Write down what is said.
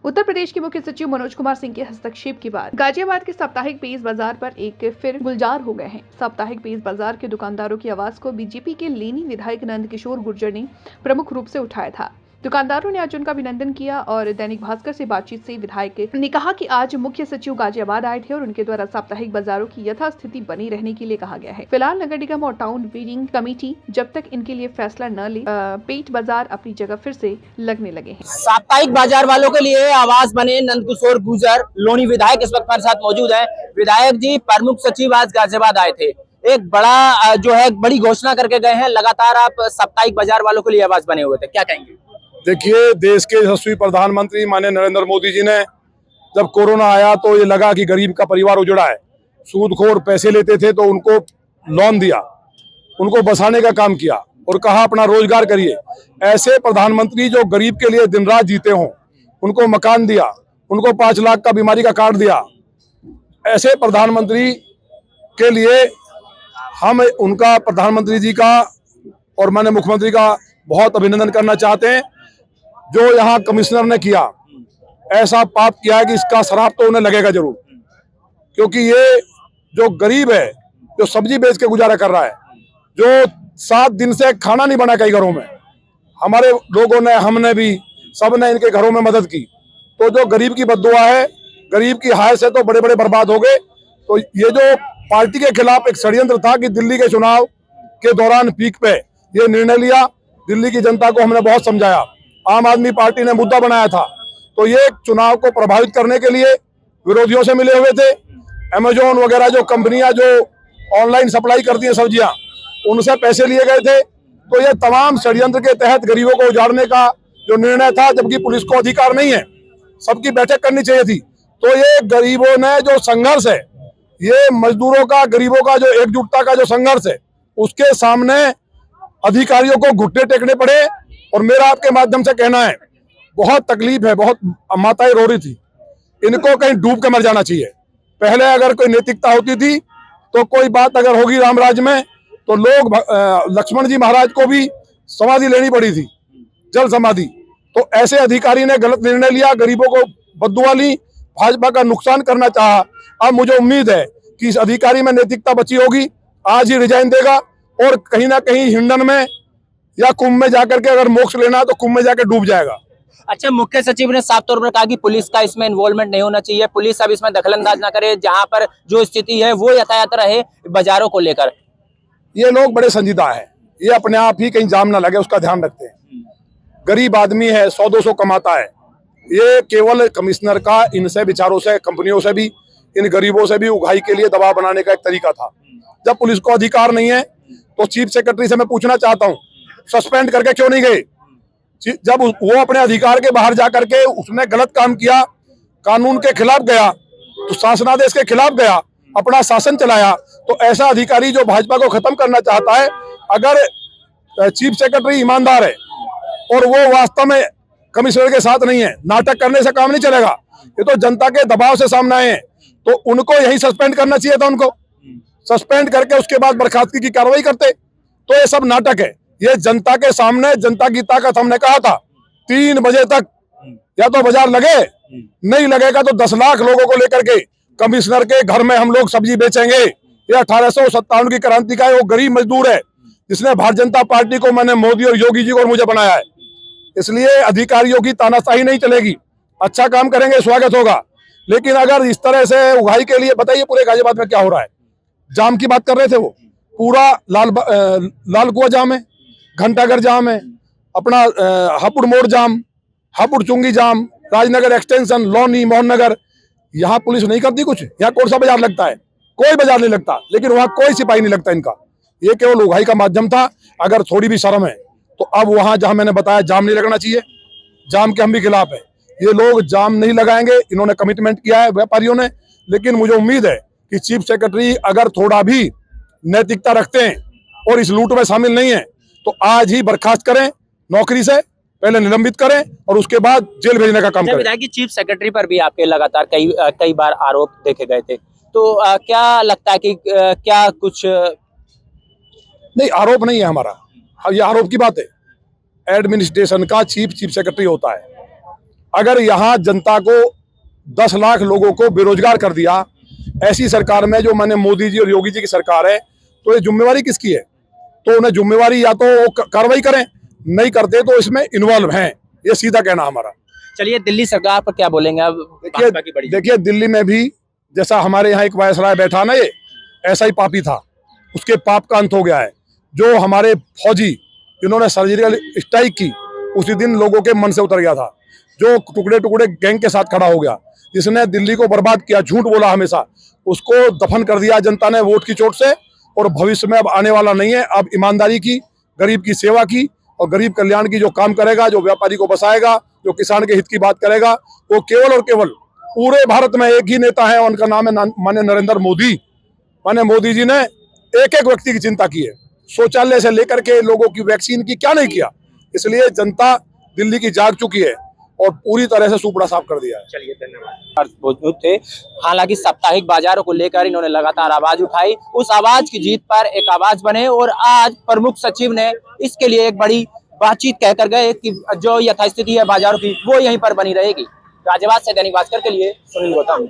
उत्तर प्रदेश के मुख्य सचिव मनोज कुमार सिंह के हस्तक्षेप के बाद गाजियाबाद के साप्ताहिक पेश बाजार पर एक फिर गुलजार हो गए हैं। साप्ताहिक पेश बाजार के दुकानदारों की आवाज को बीजेपी के लेनी विधायक नंद किशोर गुर्जर ने प्रमुख रूप से उठाया था। दुकानदारों ने आज उनका अभिनंदन किया और दैनिक भास्कर से बातचीत से विधायक ने कहा कि आज मुख्य सचिव गाजियाबाद आए थे और उनके द्वारा साप्ताहिक बाजारों की यथास्थिति बनी रहने के लिए कहा गया है। फिलहाल नगर निगम और टाउन वेयरिंग कमेटी जब तक इनके लिए फैसला न ले पेट बाजार अपनी जगह फिर से लगने लगे हैं। साप्ताहिक बाजार वालों के लिए आवाज बने नंद किशोर गुर्जर लोनी विधायक इस वक्त हमारे साथ मौजूद है। विधायक जी, प्रमुख सचिव आज गाजियाबाद आए थे, एक बड़ा जो है बड़ी घोषणा करके गए हैं। लगातार आप साप्ताहिक बाजार वालों के लिए आवाज बने हुए थे, क्या कहेंगे? देखिए, देश के यशस्वी प्रधानमंत्री माननीय नरेंद्र मोदी जी ने जब कोरोना आया तो ये लगा कि गरीब का परिवार उजड़ा है। सूदखोर पैसे लेते थे तो उनको लोन दिया, उनको बसाने का काम किया और कहा अपना रोजगार करिए। ऐसे प्रधानमंत्री जो गरीब के लिए दिन रात जीते हों, उनको मकान दिया, उनको 5 लाख का बीमारी का कार्ड दिया। ऐसे प्रधानमंत्री के लिए हम उनका, प्रधानमंत्री जी का और माननीय मुख्यमंत्री का बहुत अभिनंदन करना चाहते हैं। जो यहाँ कमिश्नर ने किया, ऐसा पाप किया है कि इसका श्राप तो उन्हें लगेगा जरूर, क्योंकि ये जो गरीब है, जो सब्जी बेच के गुजारा कर रहा है, जो 7 दिन से खाना नहीं बना कई घरों में, हमारे लोगों ने, हमने भी, सबने इनके घरों में मदद की। तो जो गरीब की बद्दुआ है, गरीब की हाय से तो बड़े बड़े बर्बाद हो गए। तो ये जो पार्टी के खिलाफ एक षड्यंत्र था कि दिल्ली के चुनाव के दौरान पीक पे ये निर्णय लिया, दिल्ली की जनता को हमने बहुत समझाया, आम आदमी पार्टी ने मुद्दा बनाया था। तो ये चुनाव को प्रभावित करने के लिए विरोधियों से मिले हुए थे। अमेजोन वगैरह जो कंपनियां जो ऑनलाइन सप्लाई करती हैं सब्जियां, उनसे पैसे लिए गए थे। तो ये तमाम षड्यंत्र के तहत गरीबों को उजाड़ने का जो निर्णय था, जबकि पुलिस को अधिकार नहीं है, सबकी बैठक करनी चाहिए थी। तो ये गरीबों ने जो संघर्ष है, ये मजदूरों का, गरीबों का जो एकजुटता का जो संघर्ष है, उसके सामने अधिकारियों को घुटने टेकने पड़े। और मेरा आपके माध्यम से कहना है, बहुत तकलीफ है, बहुत माताएं रो रही थी, इनको कहीं डूब के मर जाना चाहिए। पहले अगर कोई नैतिकता होती थी तो कोई बात अगर होगी रामराज में, तो लोग लक्ष्मण जी महाराज को भी समाधि लेनी पड़ी थी, जल समाधि। तो ऐसे अधिकारी ने गलत निर्णय लिया, गरीबों को बद्दुआ ली, भाजपा का नुकसान करना चाहा। अब मुझे उम्मीद है कि इस अधिकारी में नैतिकता बची होगी, आज ही रिजाइन देगा और कहीं ना कहीं हिंडन में या कुंभ में जाकर के अगर मोक्ष लेना है तो कुंभ में जाकर डूब जाएगा। अच्छा, मुख्य सचिव ने साफ तौर पर कहा कि पुलिस का इसमें इन्वॉल्वमेंट नहीं होना चाहिए, पुलिस अब इसमें दखलंदाज ना करे, जहां पर जो स्थिति है वो यातायात रहे बाजारों को लेकर। ये लोग बड़े संजीदा है, ये अपने आप ही कहीं जाम ना लगे उसका ध्यान रखते हैं। गरीब आदमी है, 100-200 कमाता है। ये केवल कमिश्नर का इनसे विचारों से, कंपनियों से भी, इन गरीबों से भी उगाही के लिए दबाव बनाने का एक तरीका था। जब पुलिस को अधिकार नहीं है तो चीफ सेक्रेटरी से मैं पूछना चाहता हूँ, सस्पेंड करके क्यों नहीं गए? जब वो अपने अधिकार के बाहर जाकर के उसने गलत काम किया, कानून के खिलाफ गया, तो शासनादेश के खिलाफ गया, अपना शासन चलाया, तो ऐसा अधिकारी जो भाजपा को खत्म करना चाहता है, अगर चीफ सेक्रेटरी ईमानदार है और वो वास्तव में कमिश्नर के साथ नहीं है, नाटक करने से काम नहीं चलेगा। ये तो जनता के दबाव से सामने आए हैं, तो उनको यही सस्पेंड करना चाहिए था। उनको सस्पेंड करके उसके बाद बर्खास्तगी की कार्रवाई करते। तो ये सब नाटक है। ये जनता के सामने, जनता की ताकत, हमने कहा था 3 बजे तक या तो बाजार लगे, नहीं लगेगा तो 10 लाख लोगों को लेकर के कमिश्नर के घर में हम लोग सब्जी बेचेंगे। ये 1857 की क्रांति का है, वो गरीब मजदूर है जिसने भारतीय जनता पार्टी को, मैंने मोदी और योगी जी को और मुझे बनाया है। इसलिए अधिकारियों की तानाशाही नहीं चलेगी, अच्छा काम करेंगे, स्वागत होगा। लेकिन अगर इस तरह से उगाही के लिए, बताइए पूरे गाजियाबाद में क्या हो रहा है। जाम की बात कर रहे थे, वो पूरा लाल कुआं जाम है, घंटाघर जाम है, अपना हापुड़ मोड़ जाम, हापुड़ चुंगी जाम, राजनगर एक्सटेंशन, लोनी, मोहन नगर। यहाँ पुलिस नहीं करती कुछ। यहाँ कौन सा बाजार लगता है? कोई बाजार नहीं लगता, लेकिन वहाँ कोई सिपाही नहीं लगता इनका। ये केवल उगाही का माध्यम था। अगर थोड़ी भी शर्म है तो अब वहाँ जहाँ मैंने बताया जाम नहीं लगना चाहिए, जाम के हम भी खिलाफ है। ये लोग जाम नहीं लगाएंगे, इन्होंने कमिटमेंट किया है व्यापारियों ने। लेकिन मुझे उम्मीद है कि चीफ सेक्रेटरी अगर थोड़ा भी नैतिकता रखते हैं और इस लूट में शामिल नहीं है, तो आज ही बर्खास्त करें नौकरी से, पहले निलंबित करें और उसके बाद जेल भेजने का काम करें। विधायक चीफ सेक्रेटरी पर भी आपके लगातार कई बार आरोप देखे गए थे, तो क्या लगता है कि क्या कुछ? नहीं, आरोप नहीं है हमारा, ये आरोप की बात है। एडमिनिस्ट्रेशन का चीफ सेक्रेटरी होता है, अगर यहाँ जनता को 10 लाख लोगों को बेरोजगार कर दिया, ऐसी सरकार में जो माने मोदी जी और योगी जी की सरकार है, तो ये जिम्मेवारी किसकी है? तो उन्हें जिम्मेवारी या तो वो कार्रवाई करें, नहीं करते तो इसमें इन्वॉल्व हैं, ये सीधा कहना हमारा। चलिए, दिल्ली सरकार पर क्या बोलेंगे अब? भाजपा की बड़ी देखिए दिल्ली में भी जैसा हमारे यहाँ एक वायसराय बैठा ना, ये ऐसा ही पापी था, उसके पाप का अंत हो गया है। जो हमारे फौजी जिन्होंने सर्जिकल स्ट्राइक की, उसी दिन लोगों के मन से उतर गया था। जो टुकड़े टुकड़े गैंग के साथ खड़ा हो गया, जिसने दिल्ली को बर्बाद किया, झूठ बोला हमेशा, उसको दफन कर दिया जनता ने वोट की चोट से। और भविष्य में अब आने वाला नहीं है। अब ईमानदारी की, गरीब की सेवा की और गरीब कल्याण की जो काम करेगा, जो व्यापारी को बसाएगा, जो किसान के हित की बात करेगा, वो केवल और केवल पूरे भारत में एक ही नेता है, उनका नाम है माननीय नरेंद्र मोदी। माननीय मोदी जी ने एक एक व्यक्ति की चिंता की है, शौचालय से लेकर के लोगों की वैक्सीन की, क्या नहीं किया। इसलिए जनता दिल्ली की जाग चुकी है और पूरी तरह से सुपड़ा साफ कर दिया है। चलिए, धन्यवाद। मौजूद थे। हालांकि साप्ताहिक बाजारों को लेकर इन्होंने लगातार आवाज उठाई, उस आवाज की जीत पर एक आवाज बने और आज प्रमुख सचिव ने इसके लिए एक बड़ी बातचीत कहकर गए कि जो यथास्थिति है बाजारों की वो यहीं पर बनी रहेगी। गाजियाबाद से दैनिक भास्कर के लिए सुनील गौतम।